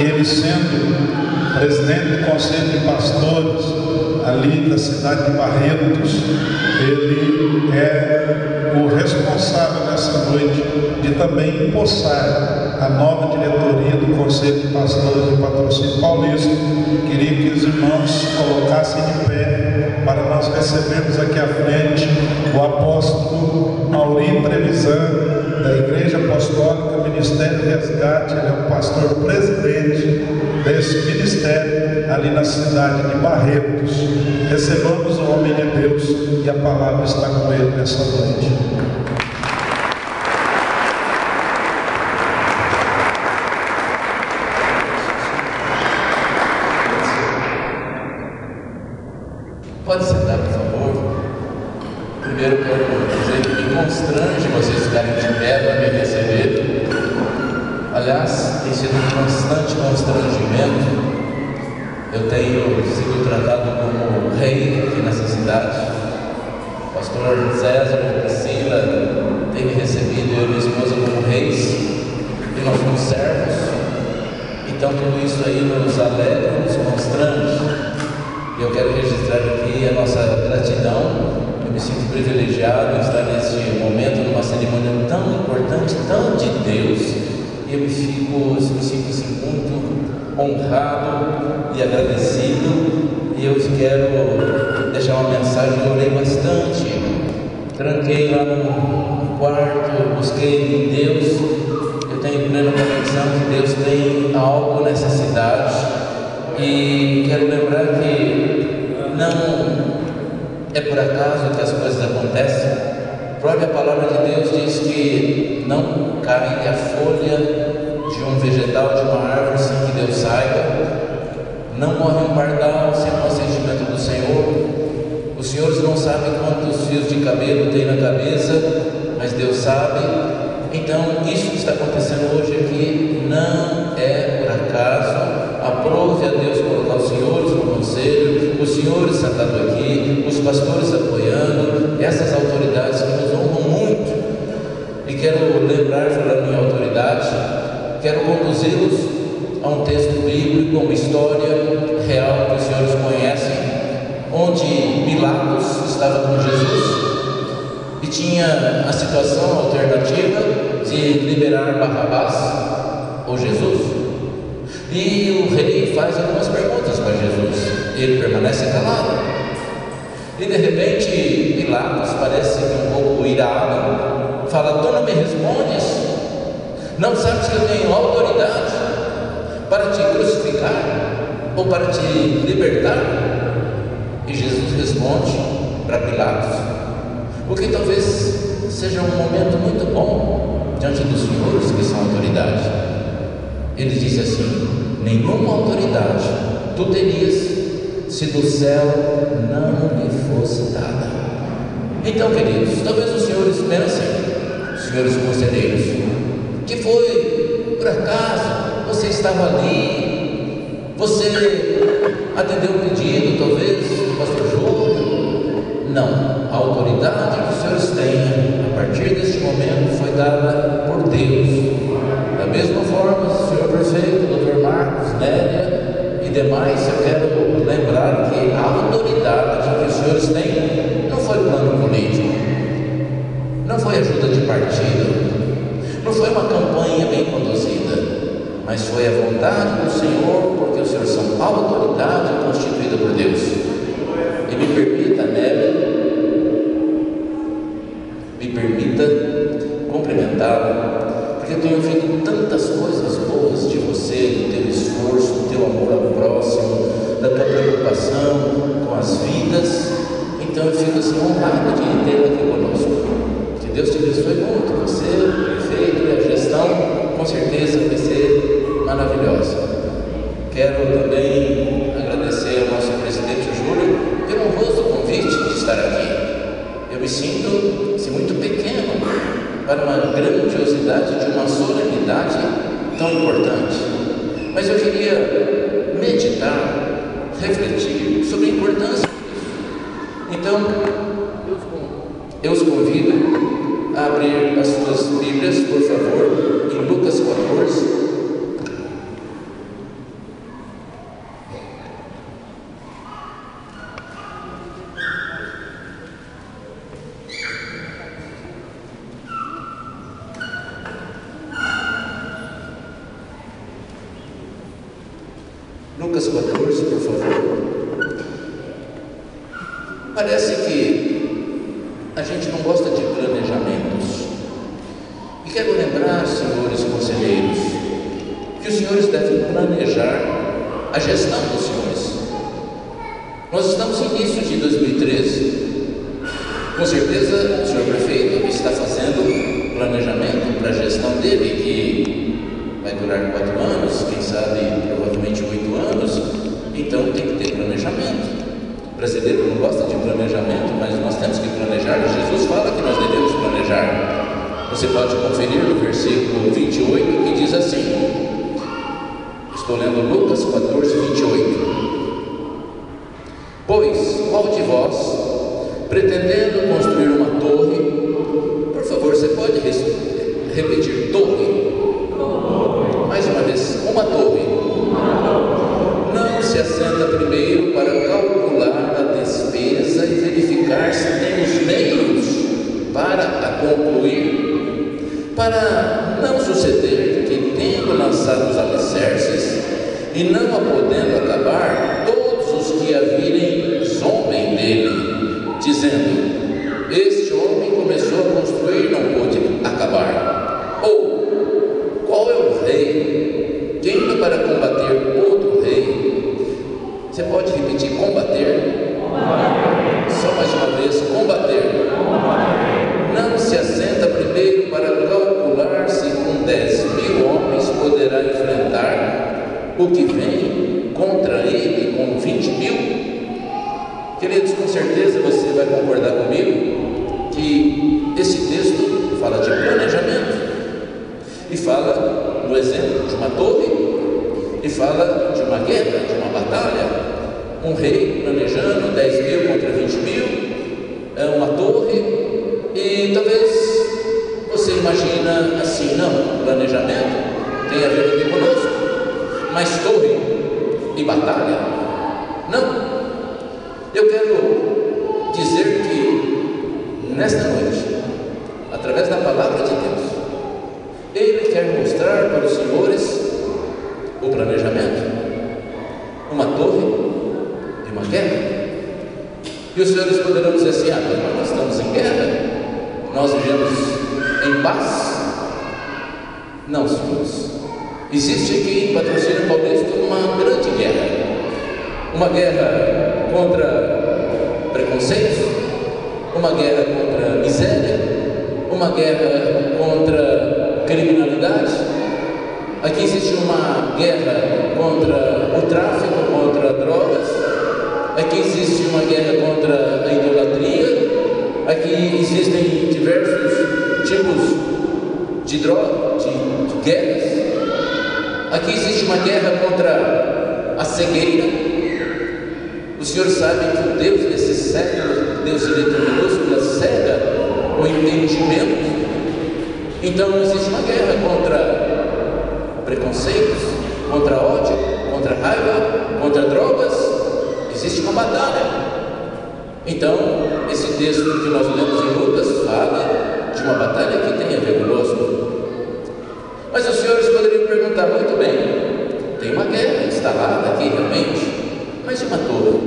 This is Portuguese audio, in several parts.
Ele, sendo presidente do Conselho de Pastores ali da cidade de Barretos, ele é o responsável nessa noite de também empossar a nova diretoria do Conselho de Pastores de Patrocínio Paulista. Queria que os irmãos colocassem de pé para nós recebermos aqui à frente o apóstolo Maurinho Trevisan, da Igreja Apostólica Ministério Resgate. Ele é o pastor presidente desse ministério ali na cidade de Barretos. Recebamos o homem de Deus e a palavra está com ele nessa noite. Pode sentar, por favor. Primeiro quero dizer que me constrange vocês ficarem de pé para me receber. Aliás, tem sido um constante constrangimento. Eu tenho sido tratado como rei aqui nessa cidade. O pastor César e Priscila têm me recebido, eu e minha esposa, como reis, e nós somos servos. Então tudo isso aí nos alegra, nos constrange. Eu quero registrar aqui a nossa gratidão. Eu me sinto privilegiado em estar neste momento, numa cerimônia tão importante, tão de Deus. E eu me sinto assim, muito honrado e agradecido. E eu quero deixar uma mensagem. Eu orei bastante, tranquei lá no quarto, busquei em Deus. Eu tenho plena convicção que Deus tem algo nessa cidade. E quero lembrar que não é por acaso que as coisas acontecem. A própria palavra de Deus diz que não cai a folha de um vegetal, de uma árvore, sem que Deus saiba. Não morre um pardal sem o consentimento do Senhor. Os senhores não sabem quantos fios de cabelo tem na cabeça, mas Deus sabe. Então, isso que está acontecendo hoje aqui não é por acaso. Aprove a Deus colocar os senhores no conselho, os senhores sentados aqui, os pastores apoiando, essas autoridades que nos honram muito. E quero lembrar, falando em autoridade, quero conduzi-los a um texto bíblico, uma história real que os senhores conhecem, onde Pilatos estava com Jesus e tinha a situação alternativa de liberar Barrabás ou Jesus. E o rei faz algumas perguntas para Jesus. Ele permanece calado. E de repente Pilatos parece um pouco irado. Fala: tu não me respondes? Não sabes que eu tenho autoridade para te crucificar ou para te libertar? E Jesus responde para Pilatos, o que talvez seja um momento muito bom diante dos senhores que são autoridade. Ele disse assim: nenhuma autoridade tu terias se do céu não lhe fosse dada. Então, queridos, talvez os senhores pensem, senhores conselheiros, que foi por acaso, você estava ali, você atendeu o pedido, talvez, do pastor Júlio. Não, a autoridade que os senhores têm a partir deste momento foi dada por Deus. Da mesma forma, o senhor prefeito, doutor Marcos, Nélia e demais, eu quero lembrar que a autoridade que os senhores têm não foi plano político, não foi ajuda de partido, não foi uma campanha bem conduzida, mas foi a vontade do Senhor, porque os senhores são autoridade constituída por Deus. E me permita, Nélia, me permita cumprimentá-lo, porque eu tenho ouvido tantas coisas boas de você, do teu esforço, do teu amor ao próximo, da tua preocupação com as vidas. Então eu fico assim honrado de tê-lo aqui conosco. Que Deus te abençoe muito, você, o prefeito e a gestão, com certeza vai ser maravilhosa. Quero também agradecer ao nosso presidente Júlio pelo honroso convite de estar aqui. Eu me sinto assim, muito pequeno para uma grandiosidade de uma solenidade tão importante. Mas eu queria meditar, refletir sobre a importância disso. Então, eu os convido a abrir as suas Bíblias, por favor, em Lucas 14. Lucas 14, por favor. Parece que a gente não gosta de planejamentos. E quero lembrar, senhores conselheiros, que os senhores devem planejar a gestão dos senhores. Nós estamos em início de 2013. Com certeza o senhor prefeito está fazendo planejamento para a gestão dele, que vai durar 4 anos, quem sabe provavelmente 8 anos, então tem que ter planejamento. O brasileiro não gosta de planejamento, mas nós temos que planejar. Jesus fala que nós devemos planejar. Você pode conferir no versículo 28, que diz assim, estou lendo Lucas 14, 28. Pois, qual de vós, pretendendo construir uma torre, por favor, você pode repetir, torre? Mais uma vez, uma torre. Não se assenta primeiro para calcular a despesa e verificar se tem os meios para a concluir, para não suceder que, tendo lançado os alicerces e não a podendo acabar, todos os que a virem zombem dele, dizendo: este homem começou a construir e não pôde acabar. Ou, qual é o rei que indo para combater outro rei? Você pode repetir, combater? Só mais uma vez, combater. Não se assenta primeiro para calcular se com 10.000 homens poderá enfrentar o que vem contra ele com 20.000? Queridos, com certeza você vai concordar comigo que esse texto fala de planejamento e fala no exemplo de uma torre e fala de uma guerra, de uma batalha. Um rei planejando 10.000 contra 20.000, é uma torre. E talvez você imagina assim, não, planejamento tem a ver conosco, mas torre e batalha, não. Eu quero dizer que nesta noite, através da palavra de Deus, Ele quer mostrar para os senhores o planejamento, uma torre e uma guerra. E os senhores poderão dizer assim: mas nós estamos em guerra, nós vivemos em paz. Não, senhores, existe aqui em Patrocínio Paulista uma grande guerra contra preconceitos, uma guerra contra miséria, uma guerra contra criminalidade. Aqui existe uma guerra contra o tráfico, contra drogas. Aqui existe uma guerra contra a idolatria. Aqui existem diversos tipos de drogas, de guerras. Aqui existe uma guerra contra a cegueira. O senhor sabe que o Deus desse século, Deus de letra minúscula, cega o entendimento. Então existe uma guerra contra preconceitos, contra ódio, contra raiva, contra drogas. Existe uma batalha. Então, esse texto que nós lemos em Lucas fala de uma batalha que tem a ver conosco. Mas os senhores poderiam perguntar: muito bem, tem uma guerra instalada aqui realmente, mas e uma torre?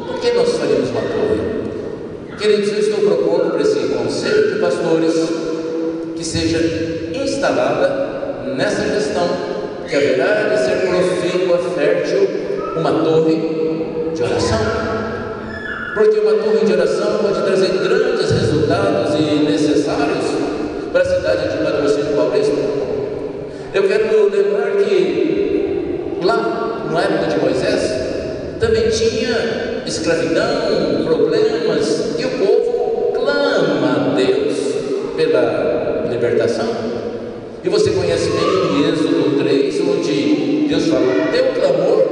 Por que nós faríamos uma torre? Queridos, eu estou propondo para esse conselho de pastores que seja instalada nessa gestão, que haverá de ser profícua, fértil, uma torre de oração. Porque uma torre de oração pode trazer grandes resultados e necessários para a cidade de Patrocínio Paulista. Eu quero lembrar que lá, na época de Moisés, também tinha escravidão, problemas, e o povo clama a Deus pela libertação. E você conhece bem em Êxodo 3, onde Deus fala: teu clamor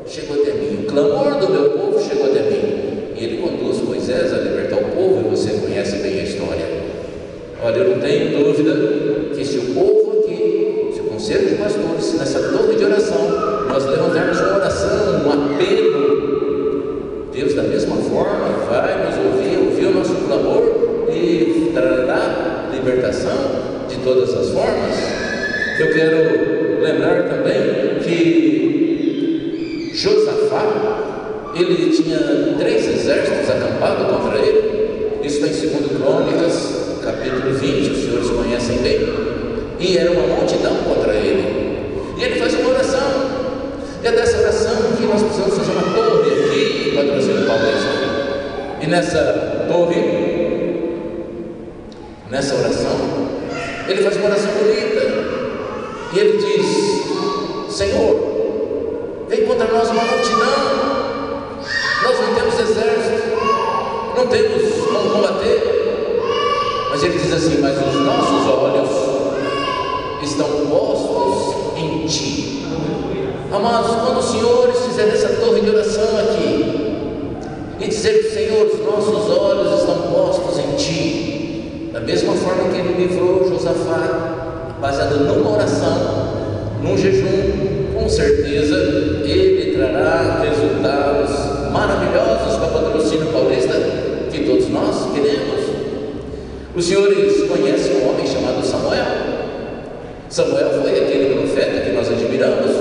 chegou até mim, o clamor do meu povo chegou até mim. E ele conduz Moisés a libertar o povo, e você conhece bem a história. Olha, eu não tenho dúvida que se o povo aqui, se o conselho de pastores, nessa torre de oração, nós levantarmos uma oração, um apelo, Deus da mesma forma vai nos ouvir o nosso clamor e trará libertação de todas as formas. Eu quero lembrar também que ele tinha 3 exércitos acampados contra ele. Isso está em 2 Crônicas, capítulo 20, os senhores conhecem bem. E era uma multidão contra ele. E ele faz uma oração. E é dessa oração que nós precisamos fazer uma torre aqui em Patrocínio Paulista. E nessa torre, nessa oração, ele faz uma oração bonita. E ele diz: Senhor, vem contra nós uma multidão. Nós não temos exército, não temos como combater. Mas ele diz assim: mas os nossos olhos estão postos em Ti. Amados, quando os senhores fizerem essa torre de oração aqui e dizer que, Senhor, os nossos olhos estão postos em Ti, da mesma forma que Ele livrou Josafá, baseado numa oração, num jejum, com certeza Ele trará resultados maravilhosos para Patrocínio Paulista, que todos nós queremos. Os senhores conhecem um homem chamado Samuel. Samuel foi aquele profeta que nós admiramos.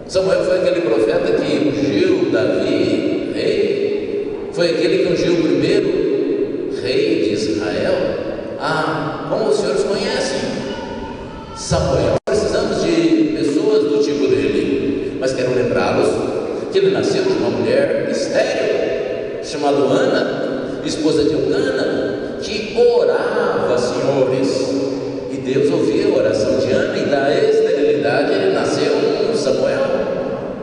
Samuel foi aquele profeta que ungiu Davi rei. Foi aquele que ungiu o primeiro rei de Israel. Como os senhores conhecem Samuel, precisamos de pessoas do tipo dele. Mas quero lembrá-los que ele nasceu de uma mulher estéril, chamada Ana, esposa de Eucana, que orava, senhores, e Deus ouvia a oração de Ana, e da esterilidade ele nasceu Samuel.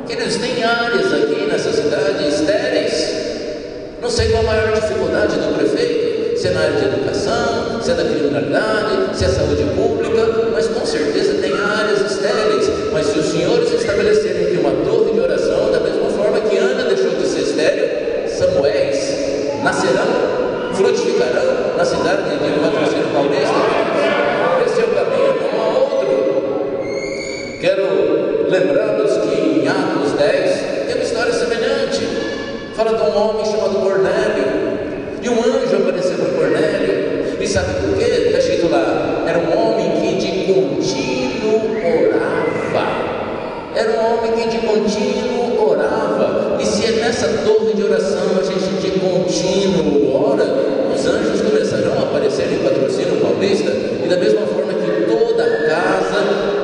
Queridos, tem áreas aqui nessa cidade estéreis. Não sei qual a maior dificuldade do prefeito, se é na área de educação, se é da criminalidade, se é saúde pública, mas com certeza tem áreas estéreis. Mas se os senhores estabelecerem aqui uma torre de oração, da mesma forma que Ana deixou de ser estéril, Samuéis nascerão, frutificarão na cidade de Patrocínio Paulista. Esse é o caminho, não há outro. Quero lembrá-los que em Atos 10 tem uma história semelhante. Fala de um homem chamado Cornélio, e um anjo apareceu para Cornélio. E sabe por quê? Está escrito lá: era um homem que de contínuo orava. Era um homem que de contínuo orava. E se é nessa torre de oração a gente de contínuo ora, os anjos começarão a aparecer em Patrocínio Paulista. E da mesma forma que toda a casa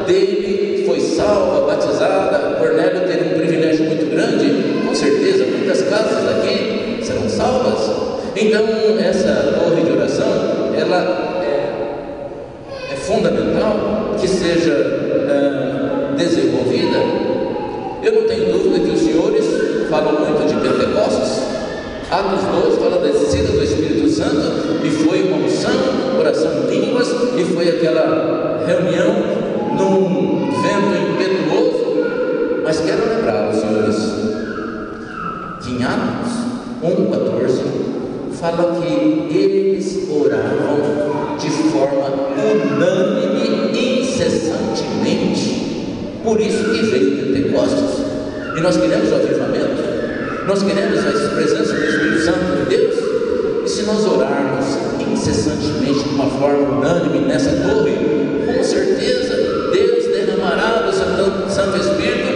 dele foi salva, batizada, Cornélio teve um privilégio muito grande. Com certeza muitas casas aqui serão salvas. Então essa torre de oração, ela é fundamental que seja desenvolvida. Eu não tenho dúvida que os senhores falam muito de Pentecostes. Atos 2 fala da descida do Espírito Santo, e foi uma unção, oração em línguas, e foi aquela reunião num vento impetuoso. Mas quero lembrar os senhores que em Atos 1:14 fala que eles oravam de forma unânime, incessantemente. Por isso que veio Pentecostes. E nós queremos o avivamento, nós queremos a presença do Espírito Santo de Deus. E se nós orarmos incessantemente de uma forma unânime nessa torre, com certeza Deus derramará do seu Santo Espírito,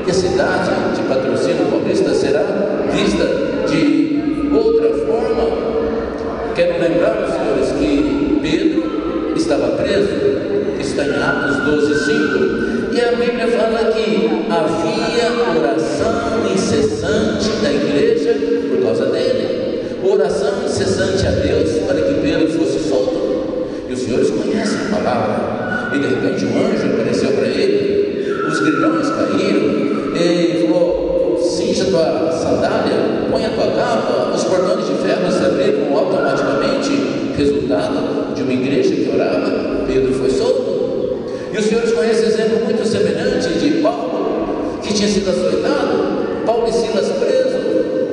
e a cidade de Patrocínio Paulista será vista de outra forma. Quero lembrar, senhores, que Pedro estava preso. Está em Atos 12:5. E a Bíblia fala que havia oração incessante da igreja por causa dele. Oração incessante a Deus para que Pedro fosse solto. E os senhores conhecem a palavra. E de repente um anjo apareceu para ele. Os grilhões caíram. E falou: cinja tua sandália, põe a tua capa. Os cordões de ferro se abriram automaticamente. Resultado de uma igreja que orava, Pedro foi solto. E os senhores conhecem exemplo muito semelhante de Paulo, que tinha sido açoitado, Paulo e Silas presos,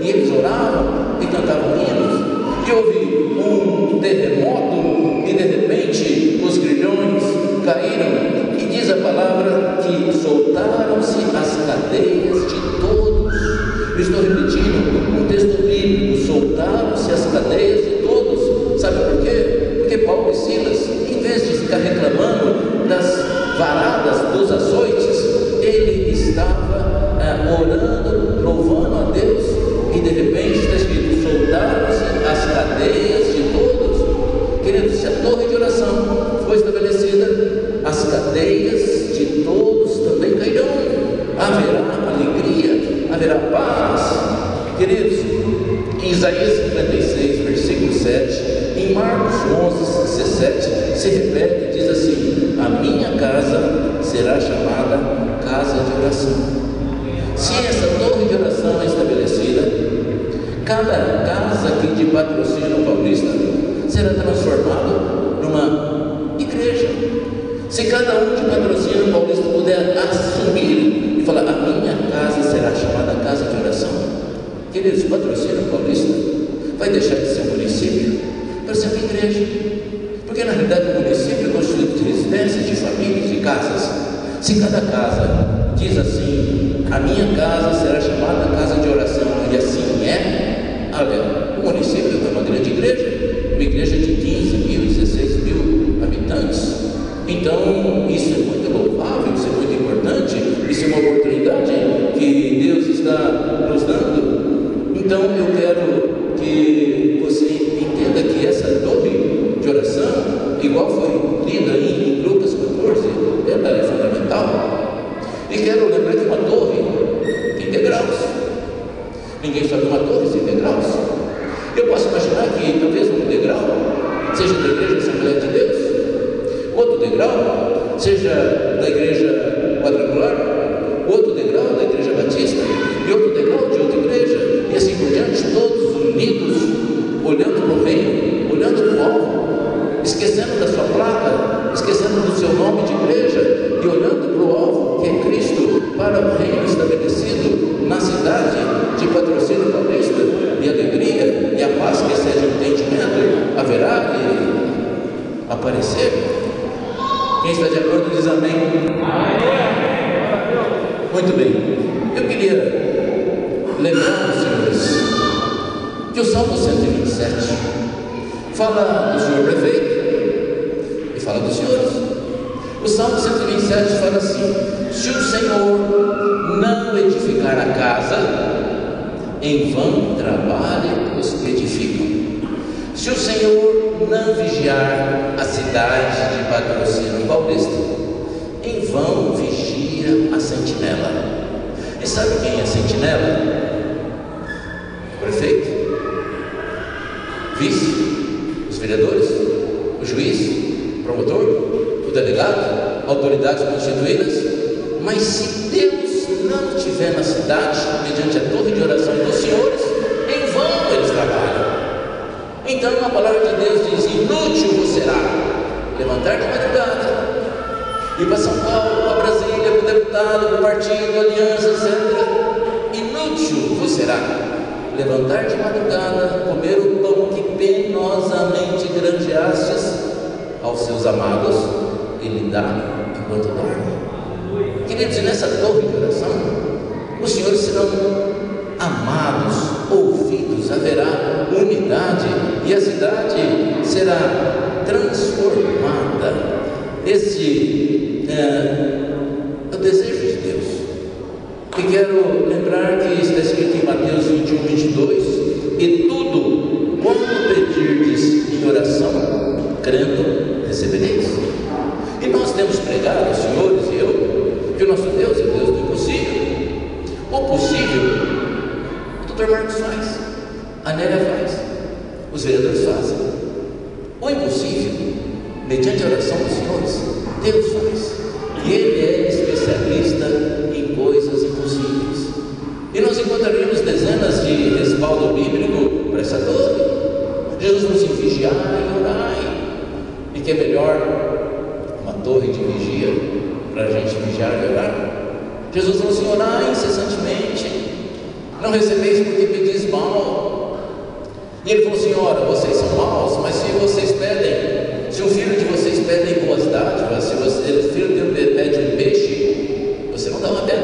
e eles oravam e cantavam hinos, e houve um terremoto, e de repente os grilhões caíram, e diz a palavra que soltaram-se as cadeias de todos. Eu estou repetindo um texto bíblico: soltaram-se as cadeias de todos. Sabe por quê? Porque Paulo e Silas, em vez de ficar reclamando das varadas, dos açoites, ele estava orando, louvando a Deus Em Isaías 56, versículo 7, em Marcos 11, 17, se repete e diz assim: a minha casa será chamada casa de oração. Se essa torre de oração é estabelecida, cada casa aqui de Patrocínio Paulista será transformado numa igreja. Se cada um de Patrocínio Paulista puder assumir e falar: a minha casa será chamada casa de oração, queridos, Patrocínio Paulista vai deixar de ser um município para ser uma igreja, porque na realidade o município é constituído de residências, de famílias, de casas. Se cada casa diz assim: a minha casa será chamada casa de oração, e assim é, olha, o município é uma grande igreja de 15 mil, 16 mil habitantes. Então isso é muito louvável, isso é muito importante, isso é uma oportunidade que Deus está nos dando. Então eu quero que você entenda que essa torre de oração, igual foi lida em Lucas 14, ela é fundamental. E quero lembrar que uma torre tem degraus. Ninguém sobe uma torre sem degraus. Eu posso imaginar que talvez um degrau seja da Igreja Assembleia de Deus, outro degrau seja da Igreja Quadrangular, outro degrau da Igreja Batista, e outro degrau de outra igreja, e assim por diante, todos unidos, olhando para o reino, olhando para o alvo, esquecendo da sua placa, esquecendo do seu nome de igreja, e olhando para o alvo, que é Cristo, para o reino estabelecido na cidade de Patrocínio Paulista, e a alegria e a paz que excede o entendimento haverá de aparecer. Quem está de acordo diz amém. Muito bem, eu queria lembrar os senhores que o Salmo 127 fala do senhor prefeito e fala dos senhores. O Salmo 127 fala assim: se o Senhor não edificar a casa, em vão trabalham os que edificam. Se o Senhor não vigiar a cidade de Patrocínio Paulista, em vão vigia a sentinela. E sabe quem é a sentinela? O prefeito, vice, os vereadores, o juiz, o promotor, o delegado, autoridades constituídas. Mas se Deus não estiver na cidade, mediante a torre de oração dos senhores, em vão eles trabalham. Então a palavra de Deus diz: inútil vos será levantar de madrugada, ir para São Paulo, para Brasília, para o deputado, para o partido, aliança, etc. Inútil vos será levantar de madrugada, comer o pão que penosamente granjeastes aos seus amados e lhe dar enquanto dorme. Queridos, e nessa torre de oração, os senhores serão amados, ouvidos, haverá unidade e a cidade será transformada. Esse é o desejo de Deus. E quero lembrar que está escrito em Mateus 21, 22: e tudo quanto pedirdes em oração, crendo, recebereis. E nós temos pregado, os senhores e eu, que o nosso Deus é o Deus do impossível. O possível, o Dr. Marcos faz, a Nélia faz, os vereadores fazem. O impossível, mediante a oração dos senhores, Deus faz. E Ele é especialista em coisas impossíveis. E nós encontraríamos dezenas de respaldo bíblico para essa torre. Jesus nos ensina: vigiai e orai. E que é melhor uma torre de vigia para a gente vigiar e orar? Jesus falou assim: orai incessantemente, não recebeis porque pedis mal. E ele falou assim: ora, vocês são maus, mas se vocês pedem, se o filho de vocês pede boas dádivas, se o filho de pede um peixe, você não dá uma pedra